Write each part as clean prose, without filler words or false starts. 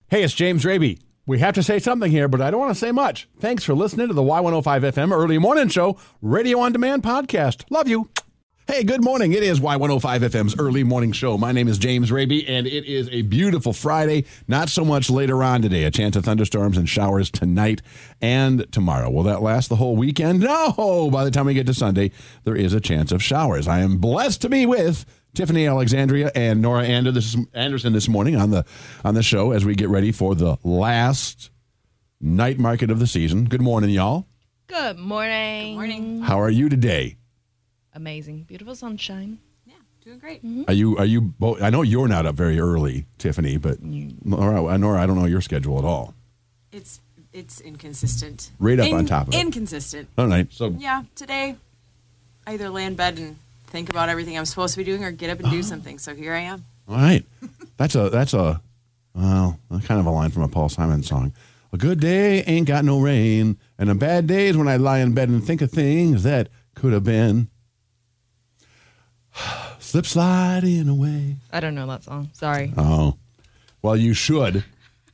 Hey, it's James Rabe. We have to say something here, but I don't want to say much. Thanks for listening to the Y105 FM Early Morning Show, Radio On Demand podcast. Love you. Hey, good morning. It is Y105 FM's Early Morning Show. My name is James Rabe, and it is a beautiful Friday. Not so much later on today. A chance of thunderstorms and showers tonight and tomorrow. Will that last the whole weekend? No. By the time we get to Sunday, there is a chance of showers. I am blessed to be with Tiffany, Alexandria, and Naura Anderson this morning on the show as we get ready for the last night market of the season. Good morning, y'all. Good morning. Good morning. How are you today? Amazing. Beautiful sunshine. Yeah, doing great. Mm-hmm. Are you both? I know you're not up very early, Tiffany, but Naura, I don't know your schedule at all. It's inconsistent. Right up on top of it. Inconsistent. All right. So yeah, today I either lay in bed and think about everything I'm supposed to be doing or get up and do something. So here I am. All right. That's a kind of a line from a Paul Simon song. A good day ain't got no rain, and a bad day is when I lie in bed and think of things that could have been. Slip sliding away. I don't know that song. Sorry. Oh. Well, you should.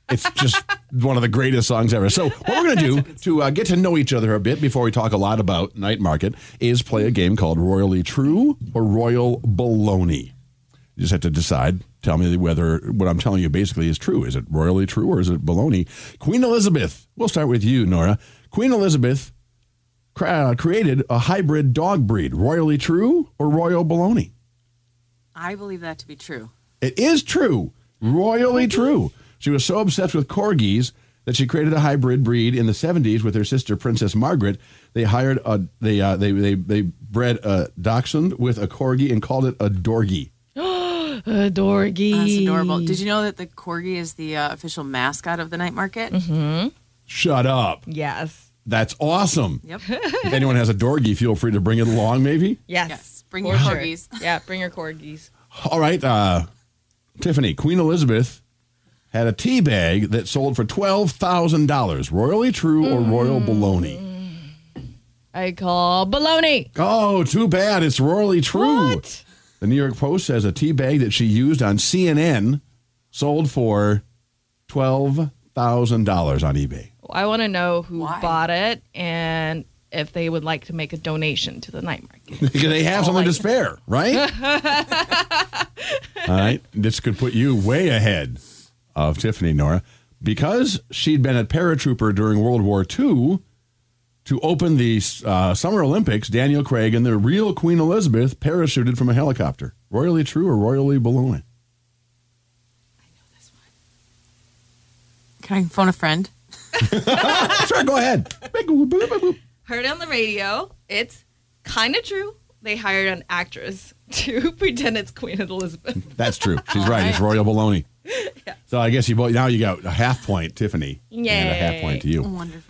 It's just one of the greatest songs ever. So what we're going to do to get to know each other a bit before we talk a lot about night market is play a game called Royally True or Royal Bologna. You just have to decide. Tell me whether what I'm telling you basically is true. Is it royally true or is it baloney? Queen Elizabeth. We'll start with you, Naura. Queen Elizabeth created a hybrid dog breed. Royally true or royal baloney? I believe that to be true. It is true. Royally true. She was so obsessed with corgis that she created a hybrid breed in the 70s with her sister, Princess Margaret. They hired they bred a dachshund with a corgi and called it a dorgie. A dorgie. That's adorable. Did you know that the corgi is the official mascot of the night market? Mm-hmm. Shut up. Yes. That's awesome. Yep. If anyone has a dorgie, feel free to bring it along, maybe. Yes. Bring For your sure. corgis. Yeah, bring your corgis. All right. Tiffany, Queen Elizabeth had a tea bag that sold for $12,000. Royally true or royal baloney? I call baloney. Oh, too bad. It's royally true. What? The New York Post says a tea bag that she used on CNN sold for $12,000 on eBay. I want to know who Why? bought it and if they would like to make a donation to the night market. Because they have something to spare, right? All right. This could put you way ahead of Tiffany, Naura. Because she'd been a paratrooper during World War II, to open the Summer Olympics, Daniel Craig and the real Queen Elizabeth parachuted from a helicopter. Royally true or royally baloney? I know this one. Can I phone a friend? Sure, go ahead. Heard on the radio. It's kind of true. They hired an actress to pretend it's Queen Elizabeth. That's true. She's right. It's royal baloney. Yeah. So I guess you got a half point, Tiffany, and a half point to you. Wonderful.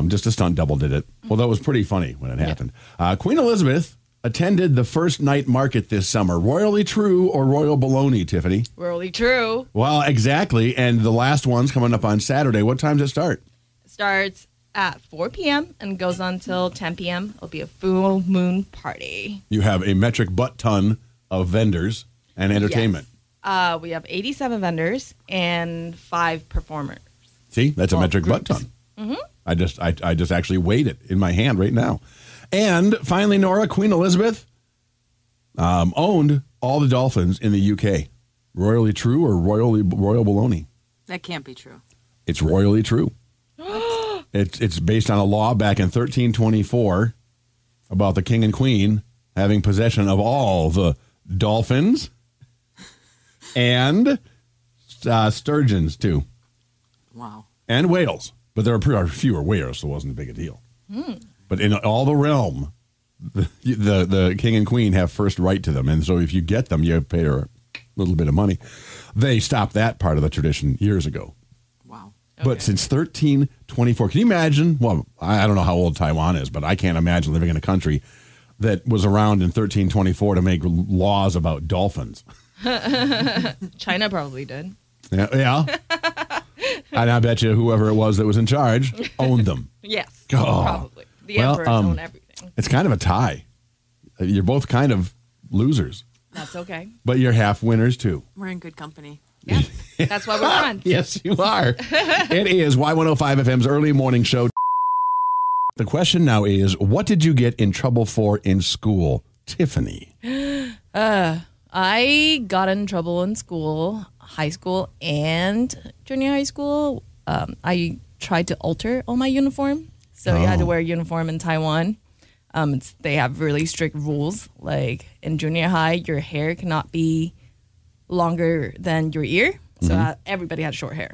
Just a stunt double did it. Well, that was pretty funny when it happened. Queen Elizabeth attended the first night market this summer. Royally true or royal baloney, Tiffany? Royally true. Well, exactly. And the last one's coming up on Saturday. What time does it start? It starts at 4 p.m. and goes on till 10 p.m. It'll be a full moon party. You have a metric butt ton of vendors and entertainment. Yes. We have 87 vendors and 5 performers. See, that's a metric butt ton. Mm-hmm. I just actually weighed it in my hand right now. And finally, Naura, Queen Elizabeth owned all the Dolphins in the UK. Royally true or royal baloney? That can't be true. It's royally true. It's based on a law back in 1324 about the king and queen having possession of all the dolphins and sturgeons too. Wow. And whales. But there are fewer whales, so it wasn't a big a deal. But in all the realm, the king and queen have first right to them. And so if you get them, you pay a little bit of money. They stopped that part of the tradition years ago. Wow. But since 1324, can you imagine? Well, I don't know how old Taiwan is, but I can't imagine living in a country that was around in 1324 to make laws about dolphins. China probably did. Yeah. And I bet you whoever it was that was in charge owned them. Yes, Oh. probably. The emperors own everything. It's kind of a tie. You're both kind of losers, That's okay. but you're half winners too. We're in good company. Yeah, that's why we're friends. Yes, you are. It is Y105 FM's early morning show. The question now is, what did you get in trouble for in school, Tiffany? I got in trouble in school, high school and junior high school. I tried to alter all my uniform. So you had to wear a uniform in Taiwan. They have really strict rules. Like in junior high, your hair cannot be longer than your ear. So everybody had short hair.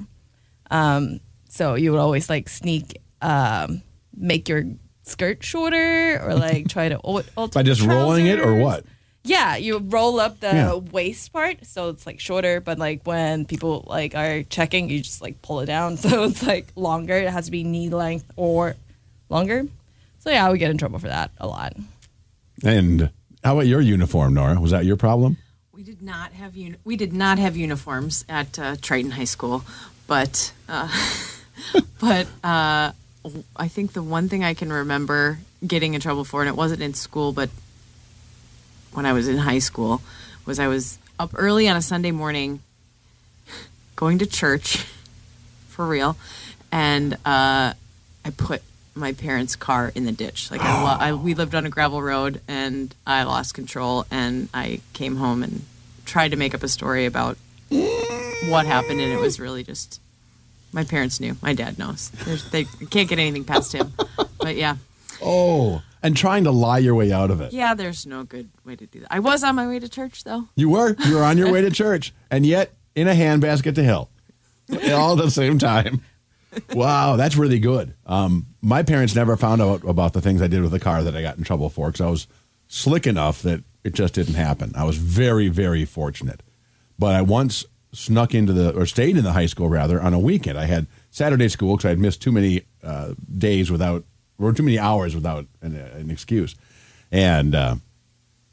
So you would always like sneak, make your skirt shorter or like try to alter By just rolling it or what? Yeah, you roll up the waist part so it's like shorter, but like when people like are checking, you just like pull it down so it's like longer. It has to be knee length or longer. So yeah, I would get in trouble for that a lot. And how about your uniform, Naura? Was that your problem? We did not have uniforms at Triton High School, but I think the one thing I can remember getting in trouble for, and it wasn't in school, but when I was in high school, was I was up early on a Sunday morning going to church, for real, and I put my parents' car in the ditch. Like we lived on a gravel road, and I lost control, and I came home and tried to make up a story about what happened, and it was really just... My parents knew. My dad knows. They can't get anything past him. But yeah. Oh, and trying to lie your way out of it. Yeah, there's no good way to do that. I was on my way to church, though. You were? You were on your way to church, and yet in a handbasket to hell. All at the same time. Wow, that's really good. My parents never found out about the things I did with the car that I got in trouble for because I was slick enough that it just didn't happen. I was very, very fortunate. But I once stayed in the high school rather on a weekend. I had Saturday school because I had missed too many too many hours without an excuse, and I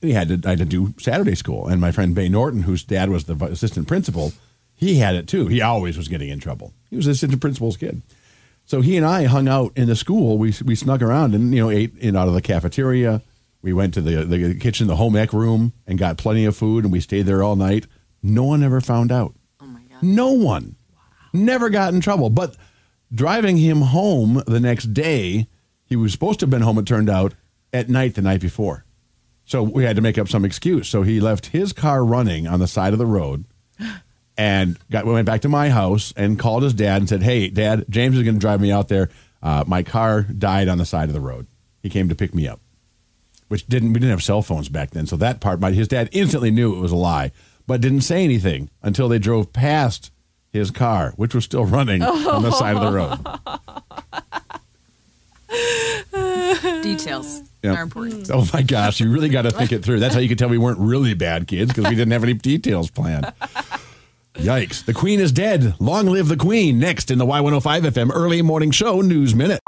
had to do Saturday school. And my friend Bay Norton, whose dad was the assistant principal, he had it too. He always was getting in trouble. He was the assistant principal's kid, so he and I hung out in the school. We snuck around and ate in out of the cafeteria. We went to the kitchen, the home ec room, and got plenty of food, and we stayed there all night. No one ever found out. Oh, my God. No one. Wow. Never got in trouble. But driving him home the next day, he was supposed to have been home, it turned out, at night the night before. So we had to make up some excuse. So he left his car running on the side of the road and went back to my house and called his dad and said, "Hey, Dad, James is going to drive me out there. My car died on the side of the road. He came to pick me up." We didn't have cell phones back then. So that part, his dad instantly knew it was a lie, but didn't say anything until they drove past his car, which was still running on the side of the road. Details are important. Oh, my gosh. You really got to think it through. That's how you could tell we weren't really bad kids, because we didn't have any details planned. Yikes. The Queen is dead. Long live the Queen. Next in the Y105 FM Early Morning Show News Minute.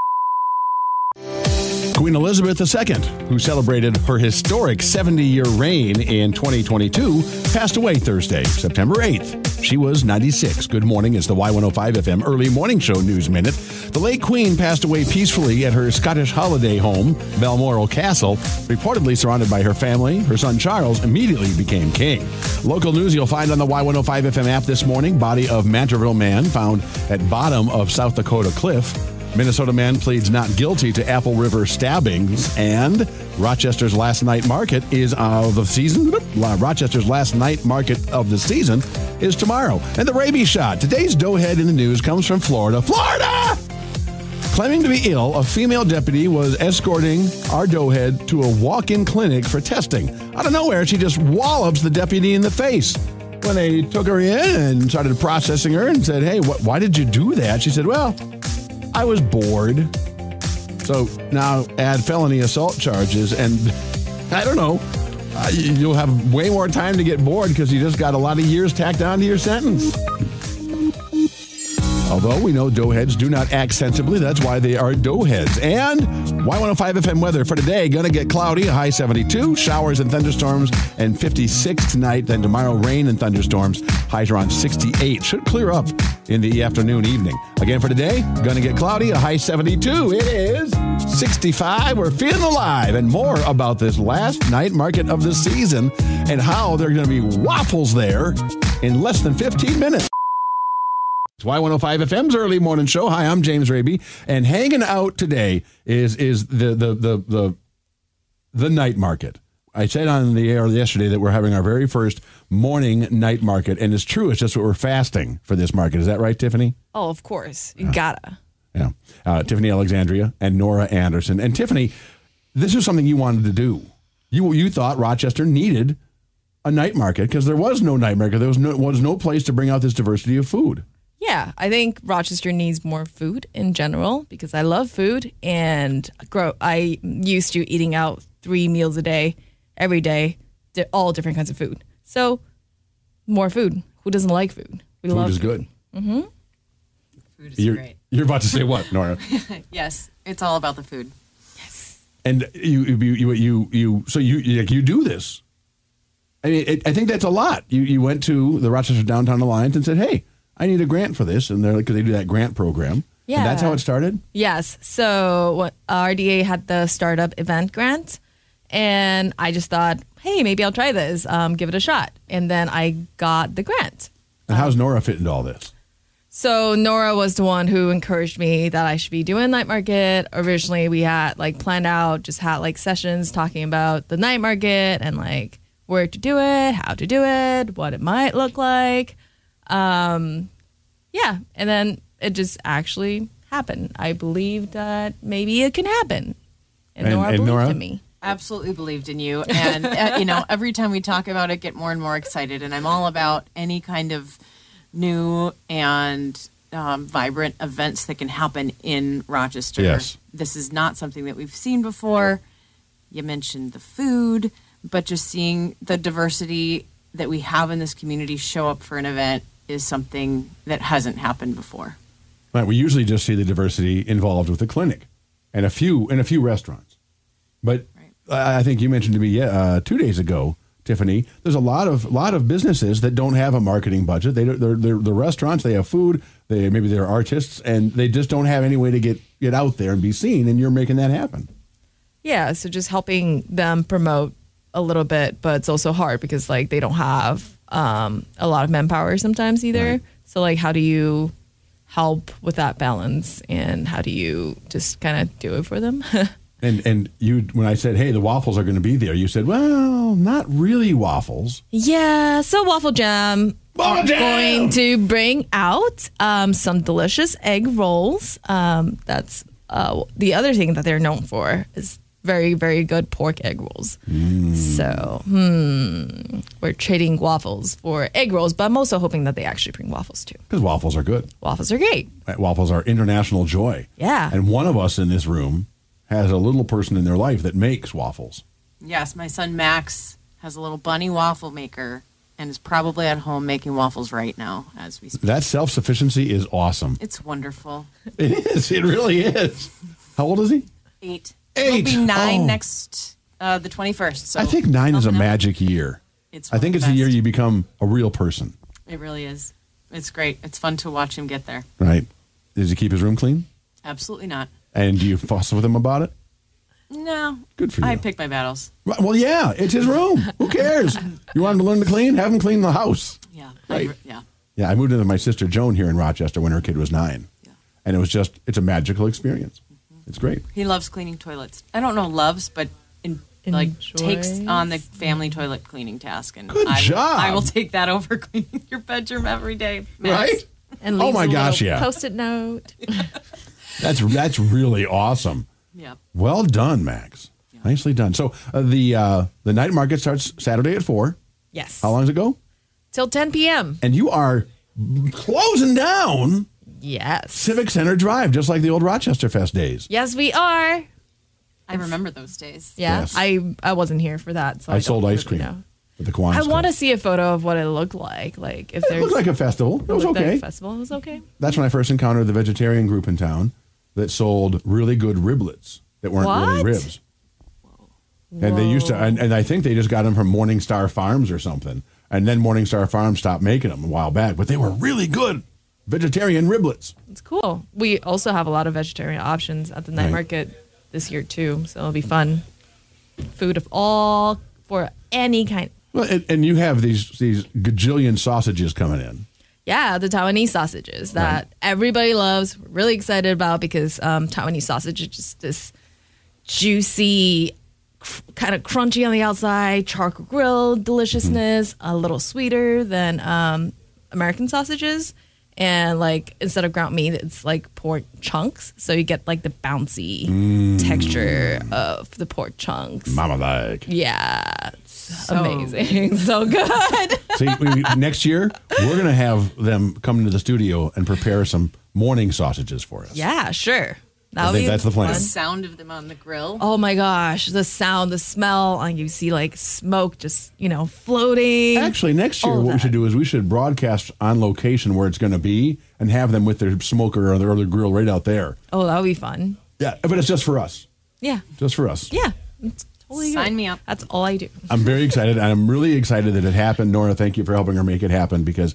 Queen Elizabeth II, who celebrated her historic 70-year reign in 2022, passed away Thursday, September 8th. She was 96. Good morning. It's the Y105 FM Early Morning Show News Minute. The late Queen passed away peacefully at her Scottish holiday home, Balmoral Castle. Reportedly surrounded by her family, her son Charles immediately became king. Local news you'll find on the Y105 FM app this morning. Body of Mantorville man found at bottom of South Dakota cliff. Minnesota man pleads not guilty to Apple River stabbings, and Rochester's last night market is of the season. Rochester's last night market of the season is tomorrow. And the rabies shot. Today's doughhead in the news comes from Florida. Florida! Claiming to be ill, a female deputy was escorting our doughhead to a walk-in clinic for testing. Out of nowhere, she just wallops the deputy in the face. When they took her in and started processing her and said, "Hey, why did you do that?" She said, "Well, I was bored." So now add felony assault charges, and I don't know, you'll have way more time to get bored because you just got a lot of years tacked on to your sentence. Although we know doughheads do not act sensibly, that's why they are doughheads. And Y105 FM weather for today, going to get cloudy, a high 72, showers and thunderstorms, and 56 tonight. Then tomorrow, rain and thunderstorms, highs around 68. Should clear up in the afternoon, evening. Again for today, going to get cloudy, a high 72. It is 65. We're feeling alive. And more about this last night market of the season and how there are going to be waffles there in less than 15 minutes. It's Y105 FM's early morning show. Hi, I'm James Rabe, and hanging out today is the night market. I said on the air yesterday that we're having our very first morning night market, and it's true. It's just what we're fasting for this market. Is that right, Tiffany? Oh, of course. You gotta. Yeah. Tiffany Alexandria and Naura Anderson. And Tiffany, this is something you wanted to do. You thought Rochester needed a night market because there was no night market. There was no place to bring out this diversity of food. Yeah, I think Rochester needs more food in general because I love food and I used to eating out 3 meals a day, every day, all different kinds of food. So more food. Who doesn't like food? Food is good. Mm-hmm. Food is great. You're about to say what, Naura? Yes, it's all about the food. Yes. And you do this. I mean, I think that's a lot. You went to the Rochester Downtown Alliance and said, "Hey, I need a grant for this," and they're like, because they do that grant program. Yeah, and that's how it started. Yes. So RDA had the startup event grant, and I just thought, hey, maybe I'll try this, give it a shot, and then I got the grant. And how's Naura fit into all this? So Naura was the one who encouraged me that I should be doing night market. Originally, we had planned out, just had sessions talking about the night market and where to do it, how to do it, what it might look like. And then it just actually happened. I believed that maybe it can happen, and Naura believed in me. Absolutely believed in you, and every time we talk about it, get more and more excited. And I'm all about any kind of new and vibrant events that can happen in Rochester. Yes. This is not something that we've seen before. You mentioned the food, but just seeing the diversity that we have in this community show up for an event is something that hasn't happened before. Right. We usually just see the diversity involved with the clinic and a few restaurants. But I think you mentioned to me 2 days ago, Tiffany, there's a lot of businesses that don't have a marketing budget. They're the restaurants, they have food, maybe they're artists, and they just don't have any way to get out there and be seen, and you're making that happen. Yeah, so just helping them promote a little bit, but it's also hard because they don't have a lot of manpower sometimes either. Right. So how do you help with that balance, and how do you just kind of do it for them? And you, when I said, hey, the waffles are going to be there, you said, well, not really waffles. Yeah, so Waffle Jam going to bring out some delicious egg rolls. That's the other thing that they're known for is very, very good pork egg rolls. So we're trading waffles for egg rolls, but I'm also hoping that they actually bring waffles too. Because waffles are good. Waffles are great. Waffles are international joy. Yeah. And one of us in this room has a little person in their life that makes waffles. Yes, my son Max has a little bunny waffle maker and is probably at home making waffles right now as we speak. That self-sufficiency is awesome. It's wonderful. It is. It really is. How old is he? 8. 8. He'll be 9 next the 21st. So I think 9 is a magic year. It's I think it's the year you become a real person. It really is. It's great. It's fun to watch him get there. Right. Does he keep his room clean? Absolutely not. And do you fuss with him about it? No. Good for you. I pick my battles. Well, yeah, it's his room. Who cares? You want him to learn to clean? Have him clean the house. Yeah. Right. Yeah, I moved in with my sister Joan here in Rochester when her kid was 9. Yeah. And it's a magical experience. Mm-hmm. It's great. He loves cleaning toilets. I don't know loves, but takes on the family toilet cleaning task. And Good job. I will take that over cleaning your bedroom every day. Max. Right? And oh my gosh, yeah. Post-it note. That's really awesome. Yeah. Well done, Max. Yeah. Nicely done. So the night market starts Saturday at 4. Yes. How long does it go? Till 10 p.m. And you are closing down Yes. Civic Center Drive, just like the old Rochester Fest days. Yes, we are. I remember those days. Yeah. Yes. I wasn't here for that. So I sold don't ice really cream know. at the Kiwanis I Club. want to see a photo of what it looked like. If It looked like a festival. It was okay. Festival. It was okay. That's when I first encountered the vegetarian group in town that sold really good riblets that weren't really What? ribs. And they used to, and I think they just got them from Morningstar Farms or something. And then Morningstar Farms stopped making them a while back, but they were really good vegetarian riblets. It's cool. We also have a lot of vegetarian options at the night market this year too, so it'll be fun. Food of all for any kind Well, and you have these gajillion sausages coming in. Yeah, the Taiwanese sausages that everybody loves, really excited about because Taiwanese sausage is just this juicy, kind of crunchy on the outside, charcoal grill deliciousness, a little sweeter than American sausages. And like instead of ground meat, it's like pork chunks. So you get like the bouncy texture of the pork chunks. Mama like. Yeah, it's amazing. So good. See, next year, we're going to have them come into the studio and prepare some morning sausages for us. Yeah, sure. I think that's the plan. The sound of them on the grill. Oh my gosh, the sound, the smell, and you see like smoke just, floating. Actually, next year, what we should do is we should broadcast on location where it's going to be and have them with their smoker or their other grill right out there. Oh, that would be fun. Yeah, but it's just for us. Yeah. Just for us. Yeah. It's totally Sign good. me up. That's all I do. I'm very excited. I'm really excited that it happened. Nora, thank you for helping her make it happen because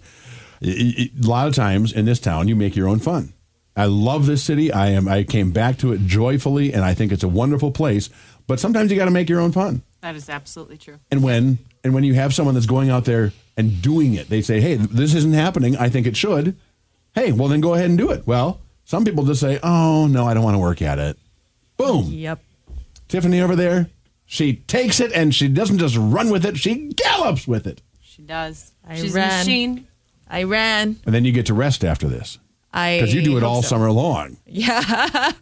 a lot of times in this town, you make your own fun. I love this city. I came back to it joyfully, and I think it's a wonderful place. But sometimes you got to make your own fun. That is absolutely true. And when you have someone that's going out there and doing it, they say, "Hey, this isn't happening. I think it should." Hey, well then go ahead and do it. Well, some people just say, "Oh no, I don't want to work at it." Boom. Yep. Tiffany over there, she takes it and she doesn't just run with it; she gallops with it. She does. She's a machine. I ran. And then you get to rest after this. Because you do it all summer long. Yeah.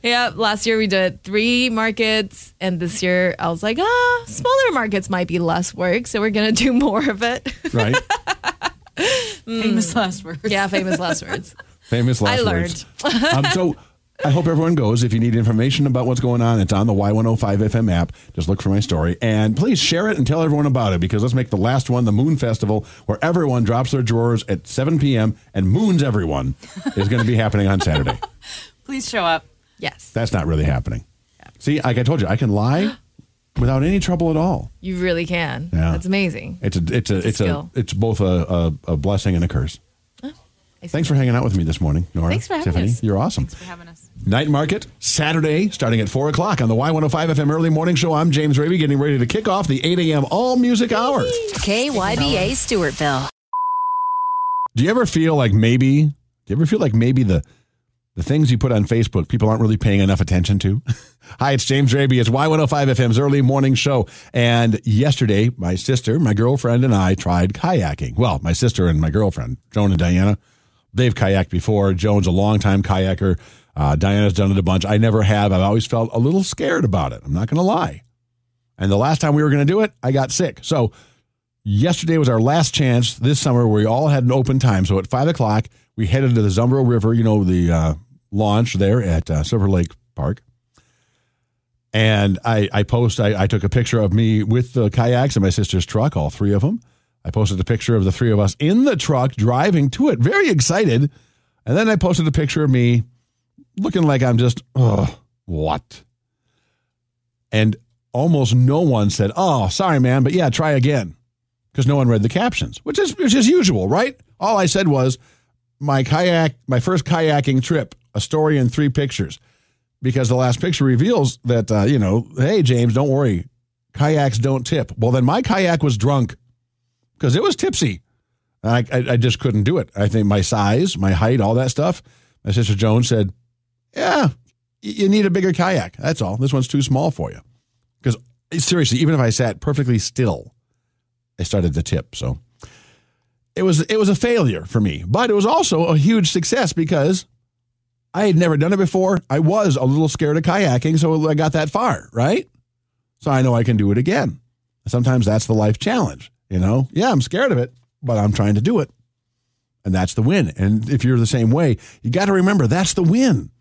Yeah. Last year we did 3 markets. And this year I was like, smaller markets might be less work. So we're going to do more of it. Right. Famous last words. Yeah. Famous last words. Famous last I words. learned. So I hope everyone goes. If you need information about what's going on, it's on the Y105 FM app. Just look for my story. And please share it and tell everyone about it because let's make the last one the Moon Festival where everyone drops their drawers at 7 p.m. and moons everyone is going to be happening on Saturday. Please show up. Yes. That's not really happening. Yeah. See, like I told you, I can lie without any trouble at all. You really can. Yeah. That's amazing. It's both a blessing and a curse. Thanks for hanging out with me this morning, Nora. Thanks for having Tiffany, us. You're awesome. Thanks for having us. Night Market, Saturday, starting at 4 o'clock on the Y105 FM Early Morning Show. I'm James Rabe, getting ready to kick off the 8 a.m. All Music Hour. KYBA Stewartville. Do you ever feel like maybe the things you put on Facebook, people aren't really paying enough attention to? Hi, it's James Rabe. It's Y105 FM's Early Morning Show. And yesterday, my sister, my girlfriend, and I tried kayaking. Well, my sister and my girlfriend, Joan and Diana, they've kayaked before. Joan's a longtime kayaker. Diana's done it a bunch. I never have. I've always felt a little scared about it. I'm not going to lie. And the last time we were going to do it, I got sick. So yesterday was our last chance this summer where we all had an open time. So at 5 o'clock, we headed to the Zumbro River, the launch there at Silver Lake Park. And I took a picture of me with the kayaks in my sister's truck, all 3 of them. I posted a picture of the 3 of us in the truck driving to it, very excited. And then I posted a picture of me looking like I'm just, what? And almost no one said, oh, sorry, man, but yeah, try again. Because no one read the captions, which is usual, right? All I said was my first kayaking trip, a story and 3 pictures. Because the last picture reveals that, hey, James, don't worry. Kayaks don't tip. Well, then my kayak was drunk. Because it was tipsy. I just couldn't do it. I think my size, my height, all that stuff. My sister Joan said, yeah, you need a bigger kayak. That's all. This one's too small for you. Because seriously, even if I sat perfectly still, I started to tip. So it was a failure for me. But it was also a huge success because I had never done it before. I was a little scared of kayaking, so I got that far, right? So I know I can do it again. Sometimes that's the life challenge. Yeah, I'm scared of it, but I'm trying to do it. And that's the win. And if you're the same way, you got to remember that's the win.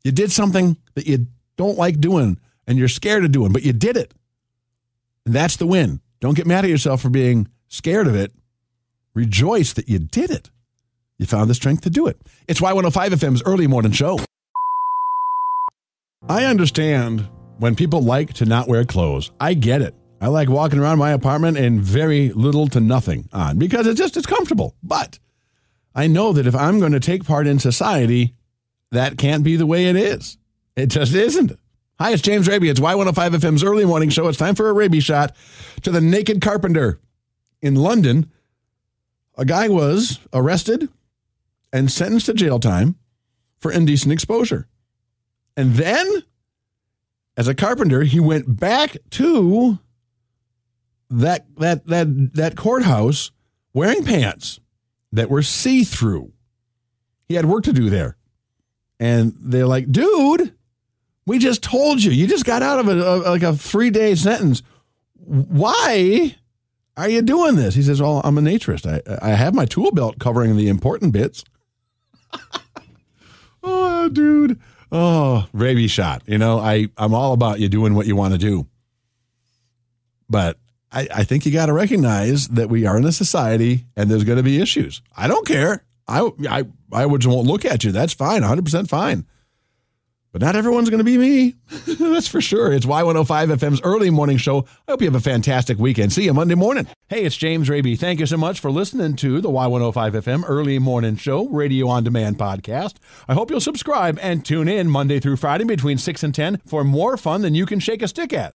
You did something that you don't like doing and you're scared of doing, but you did it. And that's the win. Don't get mad at yourself for being scared of it. Rejoice that you did it. You found the strength to do it. It's Y105 FM's Early Morning Show. I understand when people like to not wear clothes. I get it. I like walking around my apartment in very little to nothing on because it's comfortable. But I know that if I'm going to take part in society, that can't be the way it is. It just isn't. Hi, it's James Rabe. It's Y105 FM's early morning show. It's time for a Rabe shot to the naked carpenter. In London, a guy was arrested and sentenced to jail time for indecent exposure. And then, as a carpenter, he went back to that courthouse wearing pants that were see-through. He had work to do there. And they're like, dude, we just told you. You just got out of a 3-day sentence. Why are you doing this? He says, well, I'm a naturist. I have my tool belt covering the important bits. Oh, dude. Oh, Rabe shot. You know, I'm all about you doing what you want to do. But I think you got to recognize that we are in a society and there's going to be issues. I don't care. I just won't look at you. That's fine. 100% fine. But not everyone's going to be me. That's for sure. It's Y105 FM's early morning show. I hope you have a fantastic weekend. See you Monday morning. Hey, it's James Rabe. Thank you so much for listening to the Y105 FM early morning show, radio on demand podcast. I hope you'll subscribe and tune in Monday through Friday between 6 and 10 for more fun than you can shake a stick at.